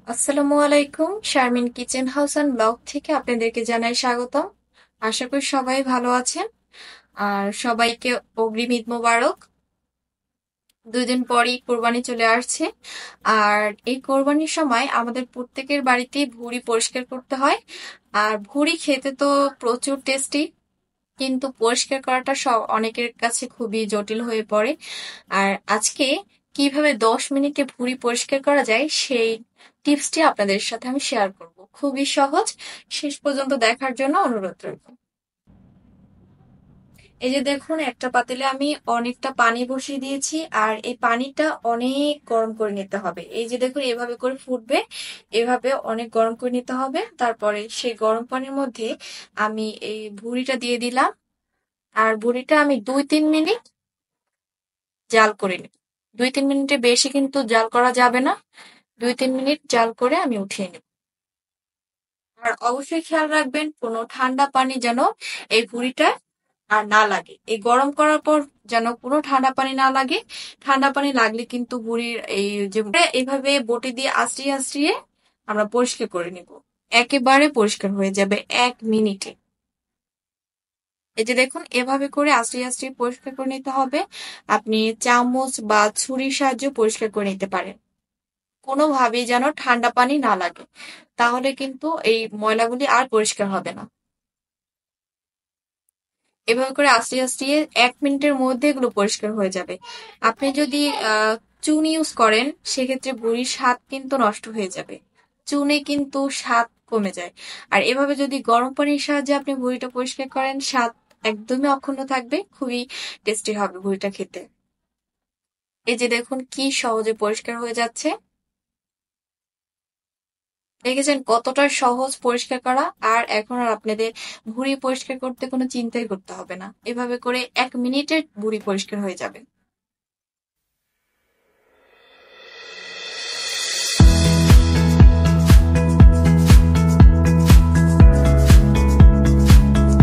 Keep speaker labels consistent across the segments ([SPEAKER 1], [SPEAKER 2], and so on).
[SPEAKER 1] আসসালামু আলাইকুম। Sharmin kitchen house and blog থেকে আপনাদেরকে জানাই স্বাগতম। আশা করি সবাই ভালো আছেন। আর সবাইকে অগ্রিম ঈদ মোবারক। 2 দিন পরই কোরবানি চলে আসছে। আর এই কোরবানির সময় আমাদের প্রত্যেকের বাড়িতেই ভুঁড়ি পরিষ্কার করতে হয়। আর ভুঁড়ি খেতে তো প্রচুর টেস্টি, কিন্তু পরিষ্কার করাটা অনেকের কাছে খুবই জটিল হয়ে পড়ে। আর আজকে কিভাবে 10 মিনিটে ভুঁড়ি পরিষ্কার করা যায় সেই টিপসটি আপনাদের সাথে আমি শেয়ার করব। খুবই সহজ, শেষ পর্যন্ত দেখার জন্য অনুরোধ রইল। এই যে দেখুন, একটা পাতিলে আমি অনেকটা পানি বসিয়ে দিয়েছি, আর এই পানিটা অনেক গরম করে নিতে হবে। এই যে দেখুন, এভাবে করে ফুটবে, এভাবে অনেক গরম করে নিতে হবে। তারপরে সেই গরম পানির মধ্যে আমি এই ভুঁড়িটা দিয়ে দিলাম। আর ভুঁড়িটা আমি 2-3 মিনিট জাল করে নিই। 2-3 মিনিটের বেশি কিন্তু জাল করা যাবে না। 2-3 মিনিট জাল করে আমি উঠিয়ে নিব। আর অবশ্যই খেয়াল রাখবেন, কোনো ঠান্ডা পানি যেন এই ভুঁড়িটা আর না লাগে। এই গরম করার পর যেন কোনো ঠান্ডা পানি না লাগে। ঠান্ডা পানি লাগলে কিন্তু ভুঁড়ির এই যে এইভাবে বটি দিয়ে আঁচড়িয়ে আঁচড়িয়ে আমরা পরিষ্কার করে নিব। একেবারে পরিষ্কার হয়ে যাবে 1 মিনিটে। এই যে দেখুন, এভাবে করে আস্তে আস্তে পরিষ্কার করে নিতে হবে। আপনি চামচ বা ছুরির সাহায্যে পরিষ্কার করে নিতে পারেন। কোনোভাবেই যেন ঠান্ডা পানি না লাগে, তাহলে কিন্তু এই ময়লাগুলি আর পরিষ্কার হবে না। এভাবে করে আস্তে আস্তে 1 মিনিটের মধ্যে এগুলো পরিষ্কার হয়ে যাবে। আপনি যদি চুন ইউজ করেন, সেক্ষেত্রে বড়ির স্বাদ কিন্তু নষ্ট হয়ে যাবে। চুনে কিন্তু স্বাদ কমে যায়। আর এভাবে যদি গরম পানির সাহায্যে আপনি বড়িটা পরিষ্কার করেন, স্বাদ একদমই অক্ষুণ্ণ থাকবে। খুবই টেস্টি হবে বড়িটা খেতে। এই যে দেখুন, কি সহজে পরিষ্কার হয়ে যাচ্ছে। দেখেছেন কতটা সহজ পরিষ্কার করা। আর এখন আর আপনাদের ভুঁড়ি পরিষ্কার করতে কোনো চিন্তাই করতে হবে না। এভাবে করে 1 মিনিটে ভুঁড়ি পরিষ্কার হয়ে যাবে।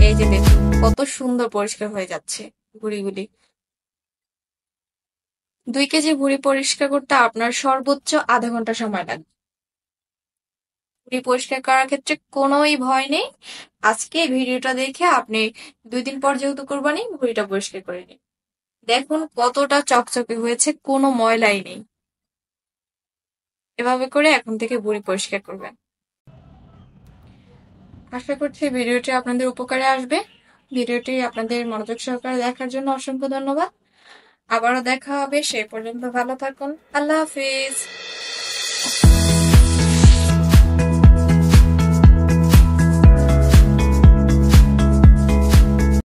[SPEAKER 1] এই যে দেখুন, কত সুন্দর পরিষ্কার হয়ে যাচ্ছে ভুঁড়িগুলি। 2 কেজি ভুঁড়ি পরিষ্কার করতে আপনার সর্বোচ্চ আধা ঘন্টা সময় লাগবে। ভুঁড়ি পরিষ্কার করার ক্ষেত্রে কোনোই ভয় নেই। আজকে এই ভিডিওটা দেখে আপনি 2 দিন পর যেহেতু কোরবানি, ভুঁড়িটা পরিষ্কার করে নিন। দেখুন কতটা চকচকে হয়েছে, কোনো ময়লাই নেই। এভাবে করে এখন থেকে ভুঁড়ি পরিষ্কার করবেন। আশা করছি ভিডিওটি আপনাদের উপকারে আসবে। ভিডিওটি আপনাদের মনোযোগ সহকারে দেখার জন্য অসংখ্য ধন্যবাদ। আবারও দেখা হবে, সেই পর্যন্ত ভালো থাকুন। আল্লাহ হাফিজ।